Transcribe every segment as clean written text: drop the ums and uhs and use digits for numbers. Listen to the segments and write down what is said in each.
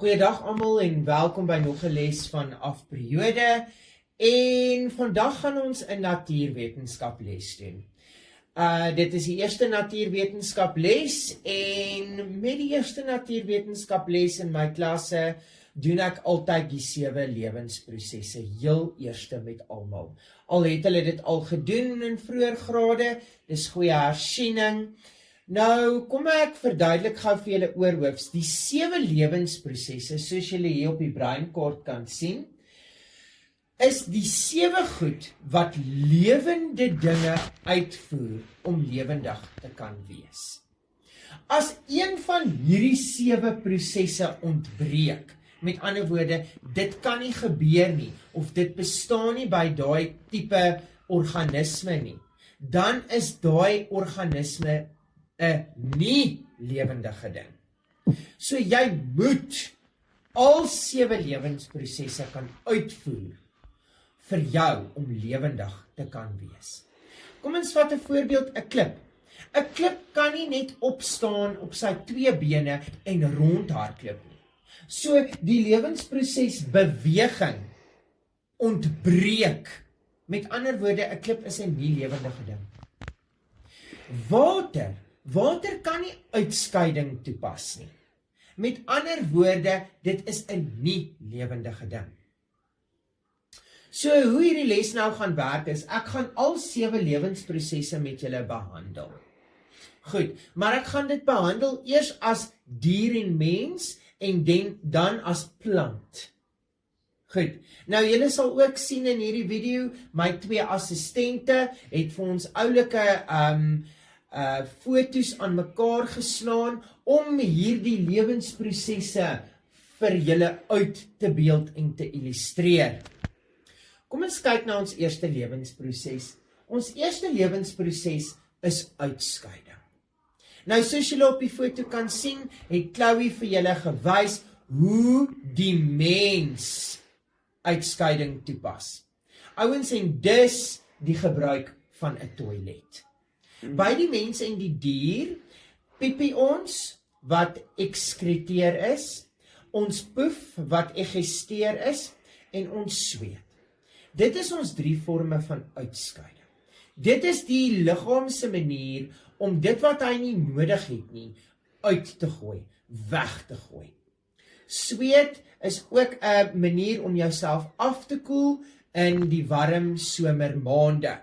Goeiedag almal en welkom by nog 'n les van afperiode. En vandag gaan ons 'n natuurwetenskap les doen. Dit is die eerste natuurwetenskap les en met die eerste natuurwetenskap les in my klasse doen ek altyd die 7 lewensprosesse heel eerste met almal. Al het hulle dit al gedoen in vroeër grade, dis goeie hersiening. Nou, kom ek verduidelik gou vir julle oorhoofs. Die 7 lewensprosesse, soos julle hier op die breinkaart kan sien, is die 7 goed wat lewende dinge uitvoer om lewendig te kan wees. As een van hierdie 7 prosesse ontbreek, met ander woorde, dit kan nie gebeur nie, of dit bestaan nie by daai tipe organisme nie, dan is daai organisme 'n nie lewendige ding. So jy moet al 7 lewensprosesse kan uitvoer vir jou om lewendig te kan wees. Kom ons vat 'n voorbeeld, 'n klip. 'n Klip kan nie net opstaan op sy 2 bene en rondhardloop nie. So die lewensproses beweging ontbreek. Met ander woorde, 'n klip is 'n nie lewendige ding. Water kan nie uitskeiding toepas nie. Met ander woorde, dit is 'n nie lewendige ding. So hoe hierdie les nou gaan werk is, ek gaan al 7 lewensprosesse met julle behandel. Goed, maar ek gaan dit behandel eers as dier en mens en dan as plant. Goed, nou julle sal ook sien in hierdie video, my 2 assistente het vir ons oulike foto's aan mekaar geslaan om hierdie lewensprosesse vir julle uit te beeld en te illustreer. Kom ons kyk na ons eerste lewensproses. Ons eerste lewensproses is uitskeiding. Nou soos julle op die foto kan sien, het Chloe vir julle gewys hoe die mens uitskeiding toepas. Ouens, en dis die gebruik van 'n toilet. By die mens en die dier, piepie ons wat ekskreteer is, ons poef wat egesteer is, en ons sweet. Dit is ons 3 forme van uitskeiding. Dit is die liggaam se manier om dit wat hy nie nodig het nie, uit te gooi, weg te gooi. Sweet is ook 'n manier om jouself af te koel in die warm somermaande.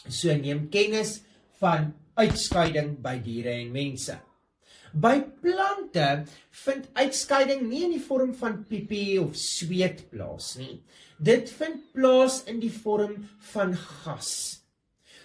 So neem kennis van uitskeiding by diere en mense. By plante vind uitskeiding nie in die vorm van piepie of sweet plaas nie. Dit vind plaas in die vorm van gas.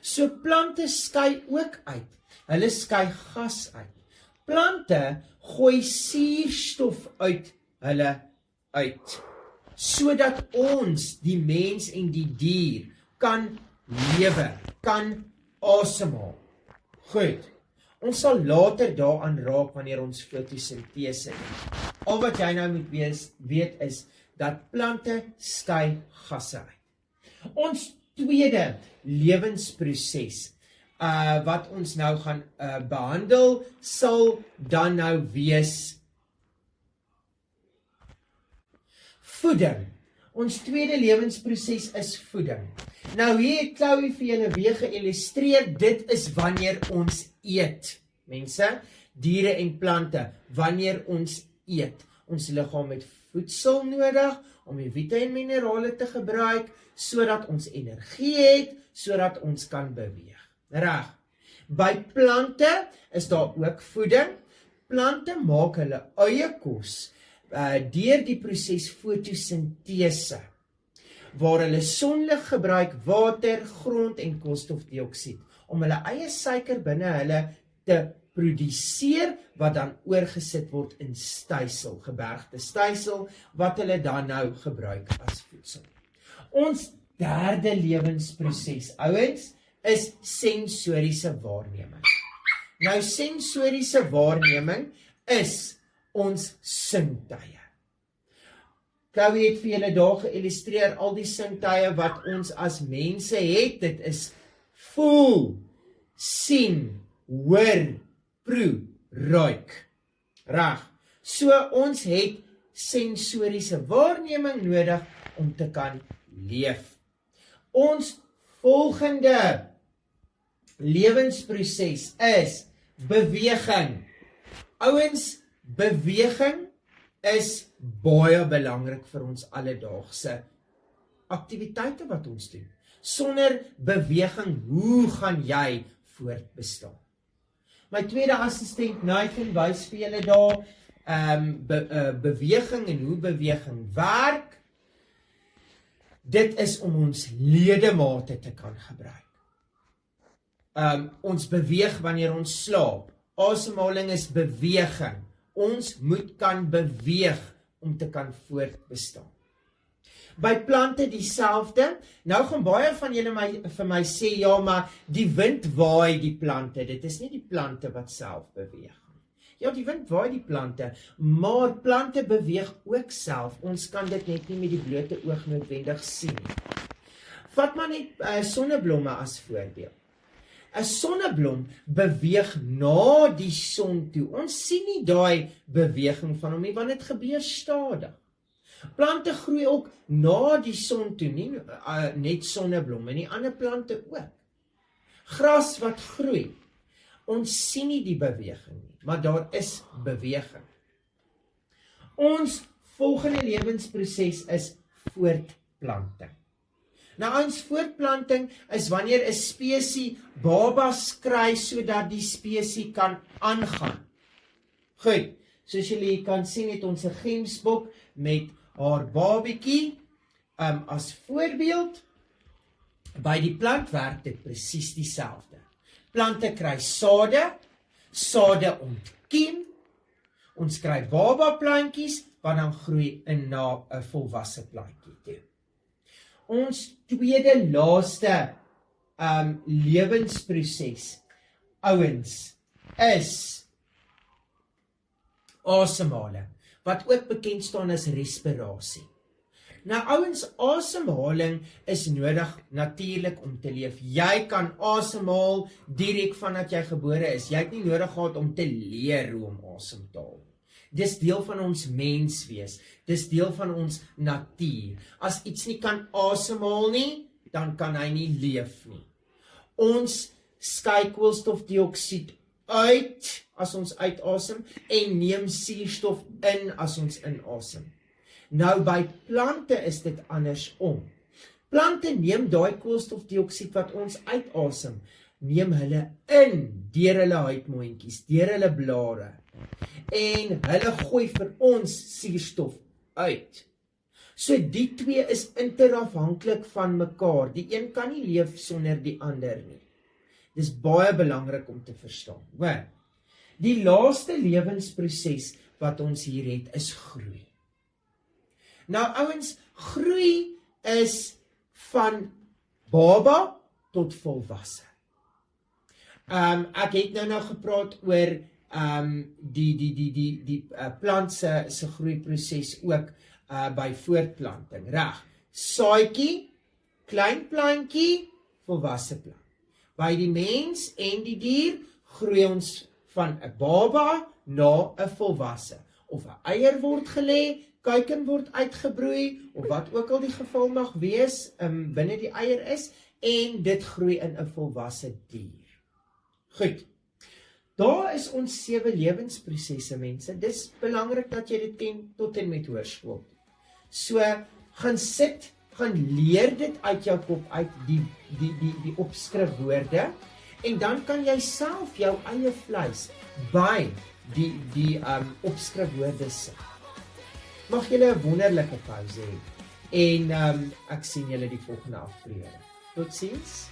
So plante skei ook uit. Hulle skei gas uit. Plante gooi suurstof uit hulle uit, sodat ons, die mens en die dier, kan lewe, kan asemhaal. Goed, ons sal later daaraan raak wanneer ons fotosintese doen. Al wat jy nou moet weet is, dat plante skei gasse uit. Ons tweede lewensproses, wat ons nou gaan behandel, sal dan nou wees voeding. Ons tweede lewensproses is voeding. Nou hier het Chloe vir julle weer geïllustreer, dit is wanneer ons eet. Mense, diere en plante, wanneer ons eet. Ons liggaam het voedsel nodig om die vitamine en minerale te gebruik, sodat ons energie het, sodat ons kan beweeg. Reg. By plante is daar ook voeding. Plante maak hulle eie kos deur die proses fotosintese, waar hulle sonlig gebruik, water, grond en koolstofdioksied, om hulle eie suiker binne hulle te produseer, wat dan oorgesit word in stysel, gebergte stysel, wat hulle dan nou gebruik as voedsel. Ons derde lewensproses, ouens, is sensoriese waarneming. Nou, sensoriese waarneming is ons sintuie. Chloe het vir julle daar geïllustreer al die sintuie wat ons as mense het. Dit is voel, sien, hoor, proe, ruik. Reg. So ons het sensoriese waarneming nodig om te kan leef. Ons volgende lewensproses is beweging. Ouens, beweging is baie belangrik vir ons alledaagse aktiwiteite wat ons doen. Sonder beweging, hoe gaan jy voortbestaan? My tweede assistent Nathan wys vir julle daar beweging en hoe beweging werk. Dit is om ons ledemate te kan gebruik. Ons beweeg wanneer ons slaap. Asemhaling is beweging. Ons moet kan beweeg om te kan voortbestaan. By plante dieselfde. Nou gaan baie van julle vir my sê, ja, maar die wind waai die plante. Dit is nie die plante wat self beweeg. Ja, die wind waai die plante, maar plante beweeg ook self. Ons kan dit net nie met die blote oog noodwendig sien. Vat maar net sonneblomme as voorbeeld. 'n Sonneblom beweeg na die son toe. Ons sien nie daai beweging van hom nie, want dit gebeur stadig. Plante groei ook na die son toe, nie net sonneblomme, nie ander plante ook. Gras wat groei, ons sien nie die beweging nie, maar daar is beweging. Ons volgende lewensproses is voortplanting. Nou ons voortplanting is wanneer 'n spesie babas kry sodat die spesie kan aangaan. Goed, soos julle kan sien het ons 'n gemsbok met haar babietjie as voorbeeld. By die plant werk dit presies dieselfde. Plante kry sade ontkiem, ons kry baba plantjies wat dan groei in na 'n volwasse plantjie toe. Ons tweede laaste lewensproses, ouens, is asemhaling, wat ook bekend staan as respirasie. Nou ouens, asemhaling is nodig natuurlik om te leef. Jy kan asemhaal direk vandat jy gebore is. Jy het nie nodig gehad om te leer hoe om asem te haal. Dis deel van ons menswees. Dis deel van ons natuur. As iets nie kan asemhaal nie, dan kan hy nie leef nie. Ons skei koolstofdioksied uit as ons uitasem en neem suurstof in as ons inasem. Nou by plante is dit andersom. Plante neem daai koolstofdioksied wat ons uitasem, neem hulle in deur hulle huidmondjies, deur hulle blare. En hulle gooi vir ons suurstof uit. So die twee is interafhanklik van mekaar. Die een kan nie leef sonder die ander nie. Dis baie belangrik om te verstaan. Hoor, die laaste lewensproses wat ons hier het is groei. Nou ouens, groei is van baba tot volwasse. Ek het nou gepraat oor die plant se groeiproses ook by voortplanting, reg? Saadjie, klein plantjie, volwasse plant. By die mens en die dier groei ons van 'n baba na 'n volwasse. Of 'n eier word gelê, kuiken word uitgebroei, of wat ook al die geval mag wees, binne die eier is, en dit groei in 'n volwasse dier. Goed. Daar is ons 7 lewensprosesse, mense. Dis belangrik dat jy dit ken tot en met hoërskool. So, gaan sit, gaan leer dit uit jou kop uit, die opskrifwoorde, en dan kan jy self jou eie vleis by die opskrifwoorde sit. Mag julle 'n wonderlike pouse hê, en ek sien julle die volgende aflewering. Totsiens.